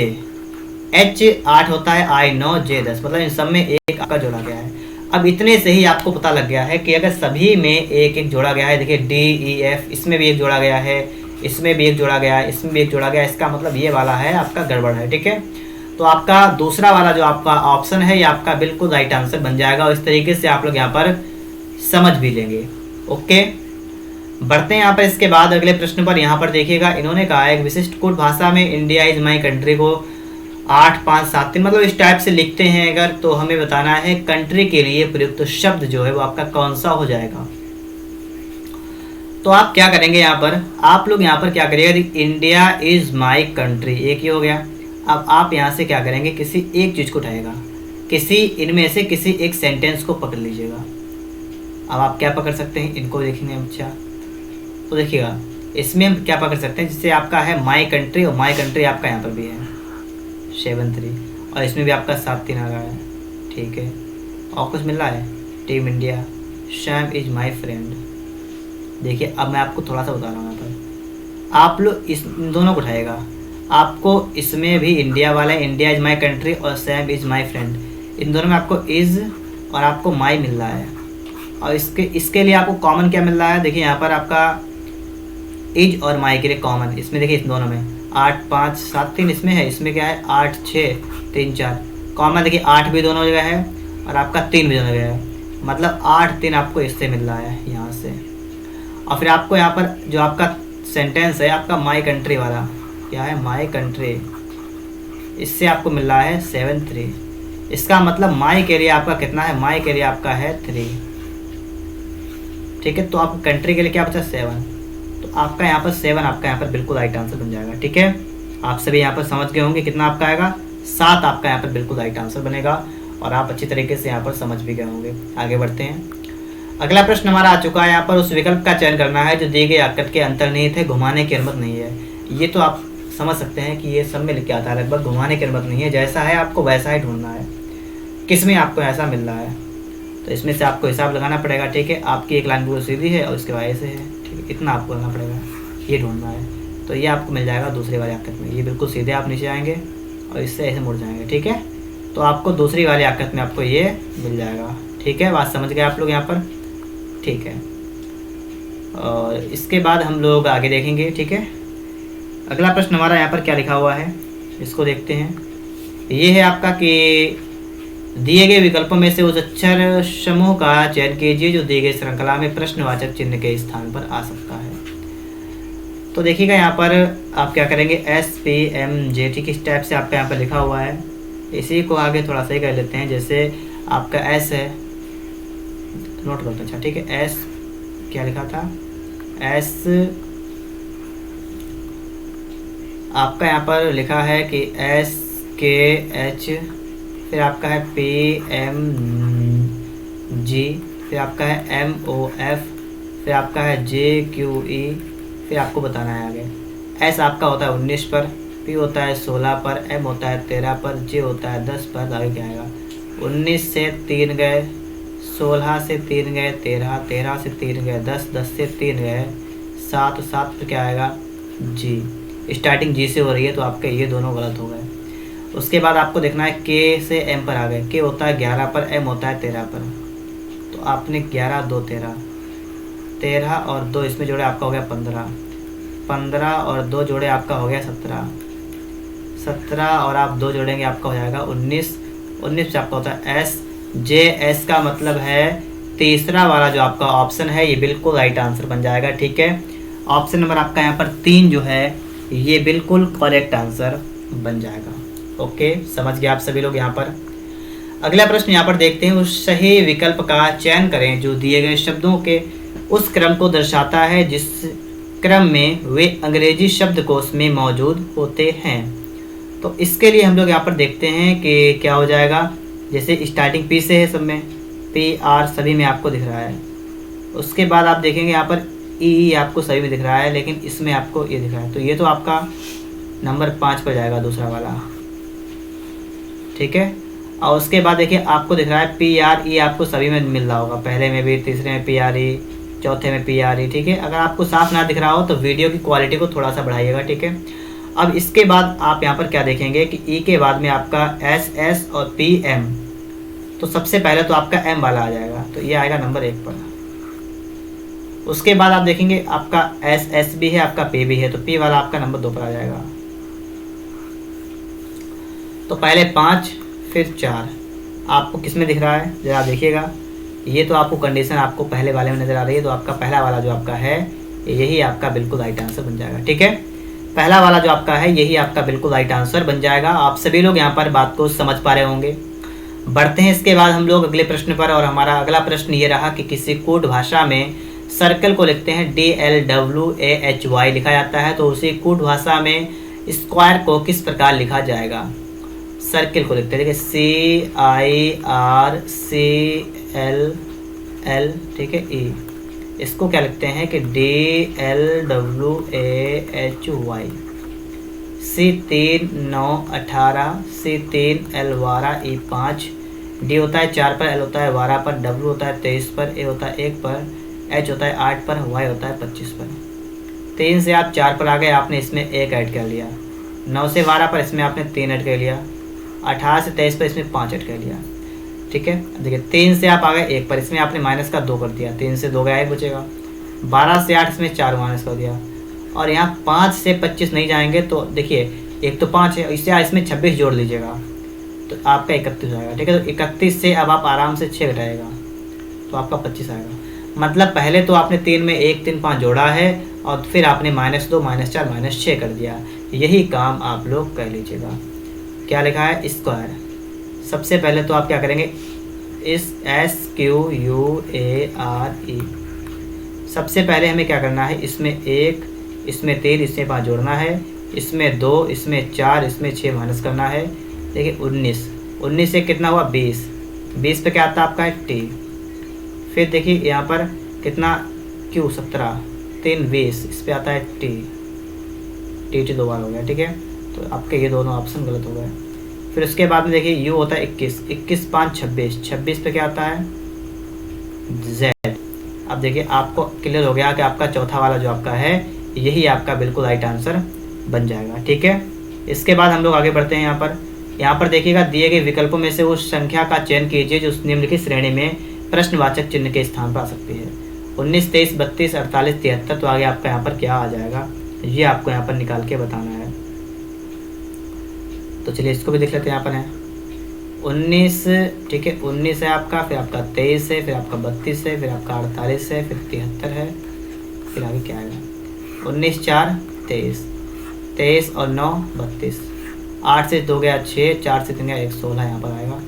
H 8 होता है, I 9, J 10, मतलब इन सब में 1 आपका जोड़ा गया है। अब इतने से ही आपको पता लग गया है कि अगर सभी में 1 जोड़ा गया है, देखिए DEF, इसमें भी 1 जोड़ा गया है, इसमें भी 1 जोड़ा गया है, इसमें भी 1 जोड़ा गया है, इसका मतलब ये वाला है आपका गड़बड़ है। ठीक है, तो आपका दूसरा वाला जो आपका ऑप्शन है, ये आपका बिल्कुल राइट आंसर बन जाएगा, और इस तरीके से आप लोग यहाँ पर समझ भी लेंगे। ओके, बढ़ते हैं यहाँ पर इसके बाद अगले प्रश्न पर। यहाँ पर देखिएगा इन्होंने कहा है एक विशिष्ट कूट भाषा में इंडिया इज माई कंट्री को 8 5 7 3 मतलब इस टाइप से लिखते हैं अगर, तो हमें बताना है कंट्री के लिए प्रयुक्त शब्द जो है वो आपका कौन सा हो जाएगा। तो आप क्या करेंगे, यहाँ पर आप लोग यहाँ पर क्या करिएगा, इंडिया इज माई कंट्री, एक ही हो गया। अब आप यहाँ से क्या करेंगे, किसी एक चीज़ को उठाएगा, किसी इनमें से किसी एक सेंटेंस को पकड़ लीजिएगा। अब आप क्या पकड़ सकते हैं, इनको देखेंगे। अच्छा, तो देखिएगा इसमें हम क्या पकड़ सकते हैं, जिससे आपका है माई कंट्री, और माई कंट्री आपका यहाँ पर भी है 7 3, और इसमें भी आपका 7 3 आ रहा है। ठीक है, और कुछ मिल रहा है, team India, sham is my friend. देखिए अब मैं आपको थोड़ा सा बता रहा हूँ, यहाँ पर आप लोग इस दोनों को उठाएगा, आपको इसमें भी इंडिया वाला है, इंडिया इज माई कंट्री, और सैम इज माई फ्रेंड, इन दोनों में आपको इज और आपको माई मिल रहा है। और इसके लिए आपको कॉमन क्या मिल रहा है, देखिए यहाँ पर आपका इज और माई के लिए कॉमन, इसमें देखिए इस दोनों में 8 5 7 3 इसमें है, इसमें क्या है 8 6 3 4 कॉमन, देखिए 8 भी दोनों जगह है और आपका 3 भी दोनों जगह है, मतलब 8 3 आपको इससे मिल रहा है यहाँ से। और फिर आपको यहाँ पर जो आपका सेंटेंस है आपका माई कंट्री वाला, क्या है माई कंट्री, इससे आपको मिल रहा है 7 3, इसका मतलब माई के लिए आपका कितना है, माई के लिए आपका है 3। ठीक है, तो आपको कंट्री के लिए क्या बचा 7, तो आपका यहाँ पर 7 आपका यहाँ पर बिल्कुल राइट आंसर बन जाएगा। ठीक है, आप सभी यहाँ पर समझ गए होंगे कितना आपका आएगा, 7 आपका यहाँ पर बिल्कुल राइट आंसर बनेगा, और आप अच्छी तरीके से यहाँ पर समझ भी गए होंगे। आगे बढ़ते हैं, अगला प्रश्न हमारा आ चुका है। यहाँ पर उस विकल्प का चयन करना है जो दिए गए आकृति के अंतर्निहित है, घुमाने की अनुमति नहीं है। ये तो आप समझ सकते हैं कि ये सब में लिख के आता है लगभग, घुमाने की अनुमति नहीं है, जैसा है आपको वैसा ही ढूंढना है, किस में आपको ऐसा मिल रहा है, तो इसमें से आपको हिसाब लगाना पड़ेगा। ठीक है, आपकी एक लाइन बिल्कुल सीधी है और इसके वाई से है, ठीक है, इतना आपको करना पड़ेगा, ये ढूंढना है। तो ये आपको मिल जाएगा दूसरी वाली आकृति में, ये बिल्कुल सीधे आप नीचे आएंगे और इससे ऐसे मुड़ जाएंगे। ठीक है, तो आपको दूसरी वाली आकृति में आपको ये मिल जाएगा। ठीक है, बात समझ गए आप लोग यहाँ पर। ठीक है, और इसके बाद हम लोग आगे देखेंगे। ठीक है, अगला प्रश्न हमारा यहाँ पर क्या लिखा हुआ है, इसको देखते हैं। ये है आपका कि दिए गए विकल्पों में से उस अक्षर समूह का चयन कीजिए जो दिए गए श्रृंखला में प्रश्नवाचक चिन्ह के स्थान पर आ सकता है। तो देखिएगा यहाँ पर आप क्या करेंगे, SPMJ, ठीक इस टाइप से आपका यहाँ पर लिखा हुआ है, इसी को आगे थोड़ा सा ही कर लेते हैं। जैसे आपका S है, नोट करते हैं। अच्छा ठीक है, एस क्या लिखा था, एस आपका यहाँ पर लिखा है कि एस के एच, फिर आपका है पी एम जी, फिर आपका है एम ओ एफ, फिर आपका है जे क्यू ई, फिर आपको बताना है आगे। एस आपका होता है 19 पर, पी होता है 16 पर, एम होता है 13 पर, जे होता है 10 पर। आगे क्या आएगा, 19 से 3 गए, 16 से 3 गए 13, 13 से 3 गए 10, 10 से 3 गए 7, 7 पर क्या आएगा जी। स्टार्टिंग जी से हो रही है तो आपके ये दोनों गलत हो गए। उसके बाद आपको देखना है के से एम पर आ गए। के होता है 11 पर, एम होता है 13 पर, तो आपने 11 2 13, 13 और 2 इसमें जोड़े आपका हो गया 15, 15 और 2 जोड़े आपका हो गया 17, 17 और आप 2 जोड़ेंगे आपका हो जाएगा 19, 19 से आपका होता है एस जे। एस का मतलब है तीसरा वाला जो आपका ऑप्शन है ये बिल्कुल राइट आंसर बन जाएगा। ठीक है, ऑप्शन नंबर आपका यहाँ पर 3 जो है ये बिल्कुल करेक्ट आंसर बन जाएगा। ओके, समझ गए आप सभी लोग। यहाँ पर अगला प्रश्न यहाँ पर देखते हैं, उस सही विकल्प का चयन करें जो दिए गए शब्दों के उस क्रम को दर्शाता है जिस क्रम में वे अंग्रेजी शब्दकोश में मौजूद होते हैं। तो इसके लिए हम लोग यहाँ पर देखते हैं कि क्या हो जाएगा। जैसे स्टार्टिंग पी से है, सब में पी आर सभी में आपको दिख रहा है। उसके बाद आप देखेंगे यहाँ पर ई आपको सभी में दिख रहा है, लेकिन इसमें आपको ये दिख रहा है, तो ये तो आपका नंबर 5 पर जाएगा दूसरा वाला। ठीक है, और उसके बाद देखिए आपको दिख रहा है पी आर ई, आपको सभी में मिल रहा होगा, पहले में भी, तीसरे में पी आर ई, चौथे में पी आर ई। ठीक है, अगर आपको साफ ना दिख रहा हो तो वीडियो की क्वालिटी को थोड़ा सा बढ़ाइएगा। ठीक है, अब इसके बाद आप यहाँ पर क्या देखेंगे कि ई के बाद में आपका एस एस और पी एम, तो सबसे पहले तो आपका एम वाला आ जाएगा, तो ये आएगा नंबर 1 पर। उसके बाद आप देखेंगे आपका एस एस भी है, आपका पी भी है, तो पी वाला आपका नंबर 2 पर आ जाएगा। तो पहले 5 फिर 4 आपको किस में दिख रहा है जरा देखिएगा। ये तो आपको कंडीशन आपको पहले वाले में नज़र आ रही है, तो आपका पहला वाला जो आपका है यही आपका बिल्कुल राइट आंसर बन जाएगा। ठीक है, पहला वाला जो आपका है यही आपका बिल्कुल राइट आंसर बन जाएगा। आप सभी लोग यहाँ पर बात को समझ पा रहे होंगे। बढ़ते हैं इसके बाद हम लोग अगले प्रश्न पर, और हमारा अगला प्रश्न ये रहा कि किसी कोड भाषा में सर्कल को लिखते हैं DLWAHY लिखा जाता है, तो उसी कोड भाषा में स्क्वायर को किस प्रकार लिखा जाएगा। सर्किल को लिखते हैं, देखिए CIRCLL, ठीक है E, इसको क्या लिखते हैं कि DLWAHY। C3 9 18, C3 L 12 E 5, D होता है 4 पर, L होता है 12 पर, W होता है 23 पर, A होता है 1 पर, H होता है 8 पर, Y होता है 25 पर। 3 से आप 4 पर आ गए, आपने इसमें 1 ऐड कर लिया। 9 से 12 पर इसमें आपने 3 ऐड कर लिया। 18 से 23 पर इसमें 5 ऐड कर लिया। ठीक है, देखिए 3 से आप आ गए 1 पर, इसमें आपने माइनस का 2 कर दिया। 3 से 2 गया 1 बचेगा। 12 से 8 इसमें 4 माइनस कर दिया। और यहाँ 5 से 25 नहीं जाएंगे, तो देखिए एक तो 5 है, इससे इसमें 26 जोड़ लीजिएगा तो आपका 31 हो जाएगा। ठीक है, तो 31 से अब आप आराम से 6 घटाएगा तो आपका 25 आएगा। मतलब पहले तो आपने 3 में 1 3 5 जोड़ा है, और फिर आपने -2 -4 -6 कर दिया। यही काम आप लोग कर लीजिएगा। क्या लिखा है, स्क्वायर। सबसे पहले तो आप क्या करेंगे, इस SQUARE, सबसे पहले हमें क्या करना है, इसमें 1 इसमें 3 इसमें 5 जोड़ना है, इसमें 2 इसमें 4 इसमें 6 माइनस करना है। देखिए 19 से कितना हुआ 20 पे क्या आता है आपका T। फिर देखिए यहाँ पर कितना Q 17, 3 20, इस पे आता है T 2 बार हो गया। ठीक है, तो आपके ये दोनों ऑप्शन गलत हो गए। फिर उसके बाद में देखिए U होता है 21 5 26 पे क्या आता है Z। अब देखिए आपको क्लियर हो गया कि आपका चौथा वाला जो आपका है यही आपका बिल्कुल राइट आंसर बन जाएगा। ठीक है, इसके बाद हम लोग आगे बढ़ते हैं। यहाँ पर देखिएगा, दिए गए विकल्पों में से उस संख्या का चयन कीजिए जो निम्नलिखित श्रेणी में प्रश्नवाचक चिन्ह के स्थान पर आ सकती है। 19 23 32 48 73, तो आगे आपका यहाँ पर क्या आ जाएगा ये आपको यहाँ पर निकाल के बताना है। तो चलिए इसको भी देख लेते हैं। यहाँ पर है 19, ठीक है 19 है आपका, फिर आपका 23 है, फिर आपका 32 है, फिर आपका 48 है, फिर 73 है, फिर आगे क्या आएगा 19 4 23 और 9 32, 8 से 2 गया 6, 4 से 3 गया 1, 16 यहाँ पर आएगा।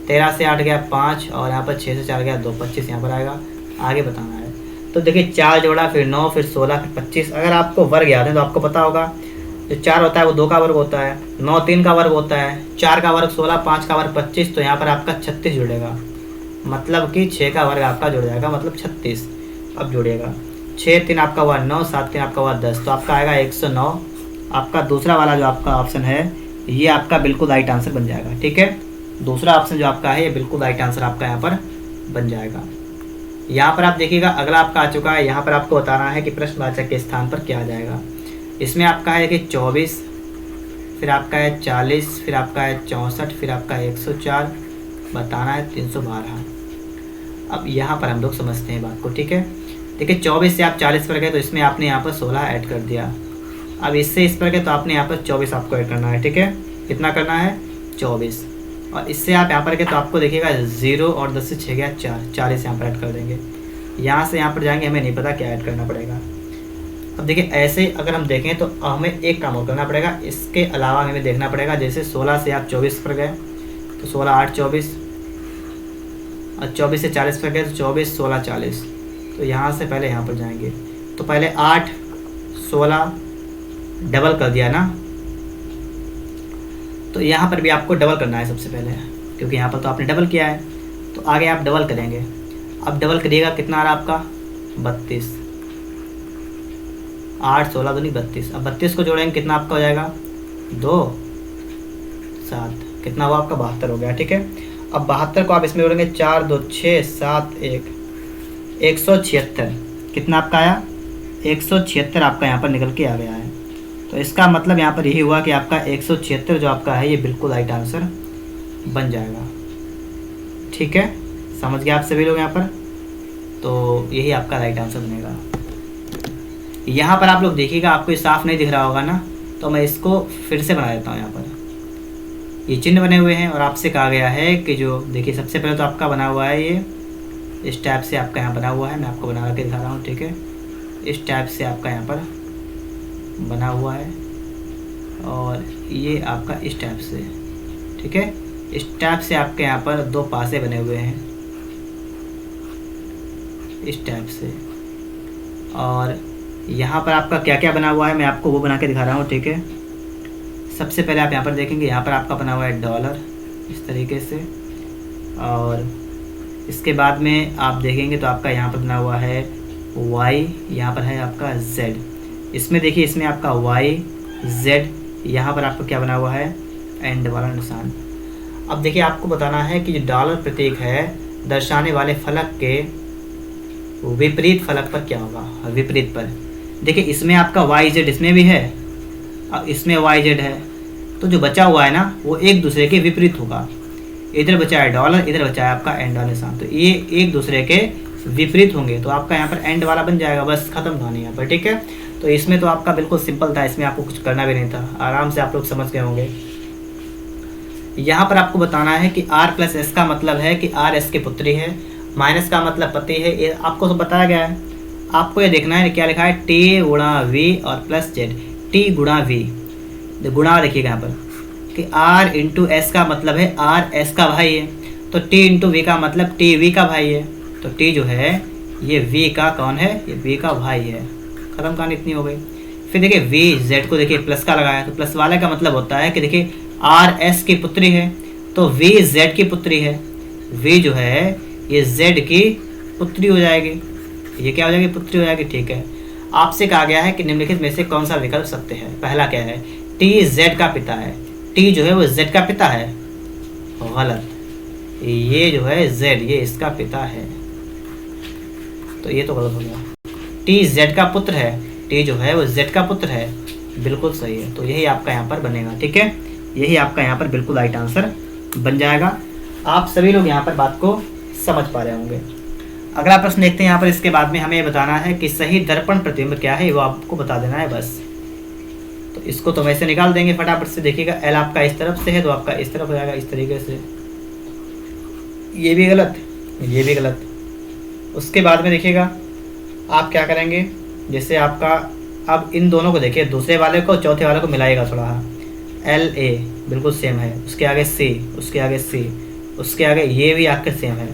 13 से 8 गया 5 और यहाँ पर 6 से 4 गया 2, 25 यहाँ पर आएगा। आगे बताना है तो देखिए 4 जोड़ा, फिर 9, फिर 16, फिर 25। अगर आपको वर्ग याद है तो आपको पता होगा जो 4 होता है वो 2 का वर्ग होता है, 9 3 का वर्ग होता है, 4 का वर्ग 16, 5 का वर्ग 25। तो यहाँ पर आपका 36 जुड़ेगा, मतलब कि 6 का वर्ग आपका जुड़ जाएगा, मतलब 36। अब जुड़ेगा 6 3 आपका हुआ 9, 7 3 आपका हुआ 10, तो आपका आएगा 109। आपका दूसरा वाला जो आपका ऑप्शन है ये आपका बिल्कुल राइट आंसर बन जाएगा। ठीक है, दूसरा ऑप्शन जो आपका है ये बिल्कुल राइट आंसर आपका यहाँ पर बन जाएगा। यहाँ पर आप देखिएगा अगला आपका आ चुका है। यहाँ पर आपको बताना है कि प्रश्नवाचक के स्थान पर क्या आ जाएगा। इसमें आपका है कि 24, फिर आपका है 40, फिर आपका है 64, फिर आपका है 104, बताना है 312। अब यहाँ पर हम लोग समझते हैं बात को। ठीक है, देखिए 24 से आप 40 पर गए तो इसमें आपने यहाँ पर 16 ऐड कर दिया। अब इससे इस पर गए तो आपने यहाँ पर 24 आपको ऐड करना है। ठीक है, कितना करना है 24। और इससे आप यहाँ पर गए तो आपको देखिएगा 0 और 10 से 6 गया 4, 40 यहाँ पर ऐड कर देंगे। यहाँ से यहाँ पर जाएंगे, हमें नहीं पता क्या ऐड करना पड़ेगा। अब देखिए ऐसे अगर हम देखें तो हमें एक काम और करना पड़ेगा, इसके अलावा हमें देखना पड़ेगा। जैसे 16 से आप 24 पर गए तो 16 8 24, और 24 से 40 पर गए तो 24 16 40। तो यहाँ से पहले यहाँ पर जाएंगे तो पहले 8 16 डबल कर दिया ना, तो यहाँ पर भी आपको डबल करना है सबसे पहले, क्योंकि यहाँ पर तो आपने डबल किया है। तो आगे आप डबल करेंगे। अब डबल करिएगा, कितना आ रहा आपका 32, 8 16 दूनी 32। अब 32 को जोड़ेंगे कितना आपका हो जाएगा 2 7, कितना हुआ आपका 72 हो गया। ठीक है, अब 72 को आप इसमें जोड़ेंगे 4 2 6 7 1, 176। कितना आपका आया 176 आपका यहाँ पर निकल के आ गया है। तो इसका मतलब यहाँ पर यही हुआ कि आपका 176 जो आपका है ये बिल्कुल राइट आंसर बन जाएगा। ठीक है, समझ गए आप सभी लोग यहाँ पर। तो यही आपका राइट आंसर बनेगा। यहाँ पर आप लोग देखिएगा, आपको ये साफ नहीं दिख रहा होगा ना, तो मैं इसको फिर से बना देता हूँ। यहाँ पर ये चिन्ह बने हुए हैं और आपसे कहा गया है कि जो देखिए सबसे पहले तो आपका बना हुआ है ये इस टाइप से आपका यहाँ बना हुआ है। मैं आपको बना के दिखा रहा हूँ। ठीक है, इस टाइप से आपका यहाँ पर बना हुआ है और ये आपका इस टाइप से। ठीक है, इस टाइप से आपके यहाँ पर 2 पासे बने हुए हैं इस टाइप से। और यहाँ पर आपका क्या क्या बना हुआ है मैं आपको वो बना के दिखा रहा हूँ। ठीक है, सबसे पहले आप यहाँ पर देखेंगे, यहाँ पर आपका बना हुआ है डॉलर इस तरीके से, और इसके बाद में आप देखेंगे तो आपका यहाँ पर बना हुआ है वाई, यहाँ पर है आपका जेड। इसमें देखिए, इसमें आपका वाई जेड, यहाँ पर आपका क्या बना हुआ है एंड वाला निशान। अब देखिए आपको बताना है कि जो डॉलर प्रतीक है दर्शाने वाले फलक के विपरीत फलक पर क्या होगा। विपरीत पर देखिए, इसमें आपका वाई जेड इसमें भी है और इसमें वाई जेड है, तो जो बचा हुआ है ना वो एक दूसरे के विपरीत होगा। इधर बचा है डॉलर, इधर बचा है आपका एंड वाला निशान, तो ये एक दूसरे के विपरीत होंगे। तो आपका यहाँ पर एंड वाला बन जाएगा, बस खत्म कहानी यहाँ पर। ठीक है, तो इसमें तो आपका बिल्कुल सिंपल था, इसमें आपको कुछ करना भी नहीं था, आराम से आप लोग समझ गए होंगे। यहाँ पर आपको बताना है कि R प्लस एस का मतलब है कि R एस की पुत्री है, माइनस का मतलब पति है। ये आपको तो बताया गया है। आपको ये देखना है क्या लिखा है T गुणा V और प्लस जेड, T गुणा V। गुणा देखिएगा यहाँ पर कि R इंटू एस का मतलब है R एस का भाई है, तो T इंटू V का मतलब T V का भाई है। तो T जो है ये V का कौन है, ये V का भाई है। खत्म कहानी इतनी हो गई। फिर देखिए V Z को देखिए प्लस का लगाया, तो प्लस वाले का मतलब होता है कि देखिए R S की पुत्री है तो V Z की पुत्री है। V जो है ये Z की पुत्री हो जाएगी, ये क्या हो जाएगी पुत्री हो जाएगी। ठीक है, आपसे कहा गया है कि निम्नलिखित में से कौन सा विकल्प सत्य है। पहला क्या है T Z का पिता है, T जो है वो Z का पिता है, गलत। ये जो है Z ये इसका पिता है, तो ये तो गलत हो गया। T Z का पुत्र है, T जो है वो Z का पुत्र है, बिल्कुल सही है। तो यही आपका यहाँ पर बनेगा। ठीक है, यही आपका यहाँ पर बिल्कुल राइट आंसर बन जाएगा। आप सभी लोग यहाँ पर बात को समझ पा रहे होंगे। अगला प्रश्न देखते हैं यहाँ पर। इसके बाद में हमें बताना है कि सही दर्पण प्रतिबिंब क्या है, वो आपको बता देना है बस। तो इसको तो वैसे निकाल देंगे फटाफट से। देखिएगा L आपका इस तरफ से है तो आपका इस तरफ हो जाएगा इस तरीके से, ये भी गलत, ये भी गलत। उसके बाद में देखिएगा आप क्या करेंगे, जैसे आपका अब इन दोनों को देखिए, दूसरे वाले को चौथे वाले को मिलाएगा थोड़ा। L A बिल्कुल सेम है, उसके आगे C, उसके आगे C, उसके आगे ये भी आपके सेम है।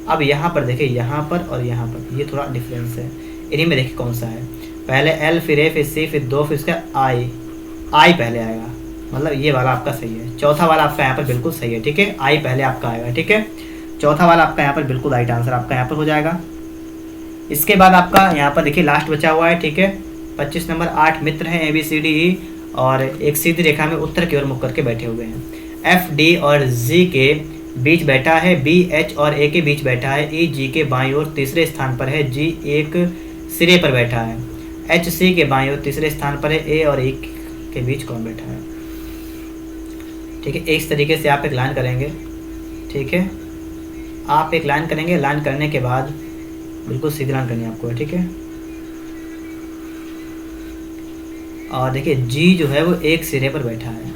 अब यहाँ पर देखिए, यहाँ पर और यहाँ पर ये थोड़ा डिफरेंस है। इन्हीं में देखिए कौन सा है, पहले एल फिर ए फिर सी फिर 2 फिर इसका आई, आई पहले आएगा, मतलब ये वाला आपका सही है। चौथा वाला आपका यहाँ पर बिल्कुल सही है, ठीक है, आई पहले आपका आएगा, ठीक है। चौथा वाला आपका यहाँ पर बिल्कुल राइट आंसर आपका यहाँ पर हो जाएगा। इसके बाद आपका यहाँ पर देखिए लास्ट बचा हुआ है, ठीक है, 25 नंबर। 8 मित्र हैं ABCDE और एक सीधी रेखा में उत्तर की ओर मुख करके बैठे हुए हैं। FD और G के बीच बैठा है, BH और A के बीच बैठा है, EG के बाईं ओर तीसरे स्थान पर है, G एक सिरे पर बैठा है, HC के बाईं ओर तीसरे स्थान पर है, A और E के बीच कौन बैठा है। ठीक है, इस तरीके से आप एक लाइन करेंगे, ठीक है, आप एक लाइन करेंगे। लाइन करने के बाद बिल्कुल सीधी लाइन करनी है आपको, ठीक है। और देखिए जी जो है वो एक सिरे पर बैठा है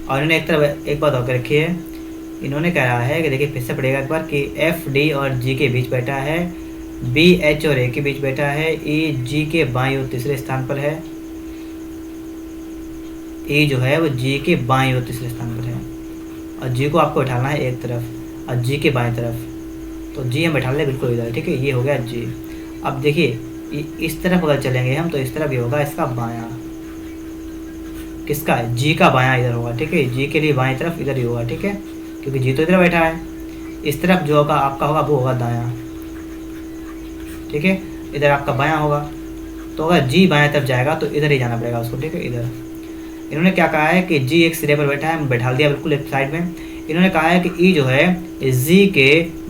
और इन्होंने एक तरफ एक बात और रखी है, इन्होंने कहा है कि देखिए फिर से पढ़ेगा एक बार कि FD और G के बीच बैठा है, BH और A के बीच बैठा है, EG के बाईं ओर तीसरे स्थान पर है, E जो है वो G के बाईं ओर तीसरे स्थान पर है और G को आपको बैठाना है एक तरफ और G के बाईं तरफ, तो G हम बैठा ले बिल्कुल इधर, ठीक है, ये हो गया G। अब देखिए इस तरफ अगर चलेंगे हम तो इस तरफ ये होगा इसका बायां, किसका है, G का बायां इधर होगा, ठीक है, G के लिए बाईं तरफ इधर ही होगा, ठीक है, क्योंकि G तो इधर बैठा है। इस तरफ जो होगा आपका होगा वो होगा दायां, ठीक है, इधर आपका बायां होगा, तो अगर G बायां तरफ जाएगा तो इधर ही जाना पड़ेगा उसको, ठीक है, इधर। इन्होंने क्या कहा है कि G एक सिरे पर बैठा है, बैठा दिया बिल्कुल एक साइड में। इन्होंने कहा है कि E जो है G के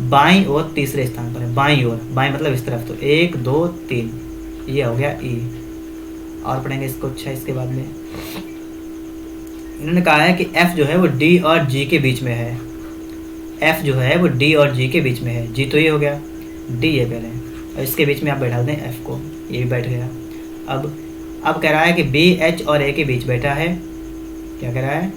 बाईं ओर तीसरे स्थान पर है, बाईं ओर, बाईं मतलब इस तरफ, तो 1 2 3 ये हो गया E। और पढ़ेंगे इसको, अच्छा इसके बाद में इन्होंने कहा है कि F जो है वो D और G के बीच में है, F जो है वो D और G के बीच में है, G तो ये हो गया, D है पहले और इसके बीच में आप बैठा दें F को, ये भी बैठ गया। अब कह रहा है कि BH और A के बीच बैठा है, क्या कह रहा है,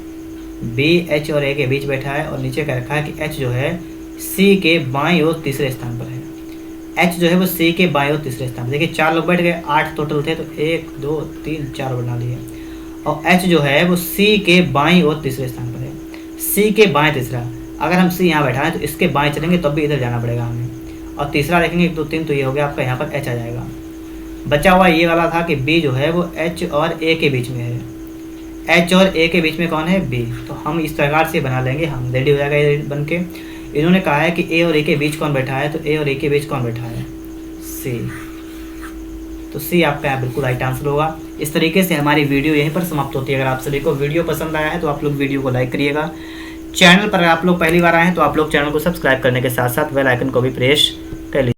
BH और A के बीच बैठा है और नीचे कह रखा है कि H जो है C के बाईं ओर तीसरे स्थान पर है, H जो है वो C के बाईं ओर तीसरे स्थान पर। देखिए 4 लोग बैठ गए, 8 टोटल थे, तो 1 2 3 4 बना लिए और H जो है वो C के बाईं ओर तीसरे स्थान पर है, C के बाएं तीसरा। अगर हम C यहाँ बैठा है तो इसके बाएं चलेंगे तब भी इधर जाना पड़ेगा हमें, और तीसरा देखेंगे 1 2 3, तो ये हो गया आपका यहाँ पर H आ जाएगा। बचा हुआ ये वाला था कि B जो है वो H और A के बीच में है, H और A के बीच में कौन है, B, तो हम इस प्रकार से बना लेंगे, हम रेडी हो जाएगा ये बन के। इन्होंने कहा है कि A और A के बीच कौन बैठा है, तो A और A के बीच कौन बैठा है, C, तो C आपका यहाँ बिल्कुल राइट आंसर होगा। इस तरीके से हमारी वीडियो यहीं पर समाप्त होती है। अगर आप सभी को वीडियो पसंद आया है तो आप लोग वीडियो को लाइक करिएगा। चैनल पर आप लोग पहली बार आए हैं तो आप लोग चैनल को सब्सक्राइब करने के साथ साथ बेल आइकन को भी प्रेस कर लीजिए।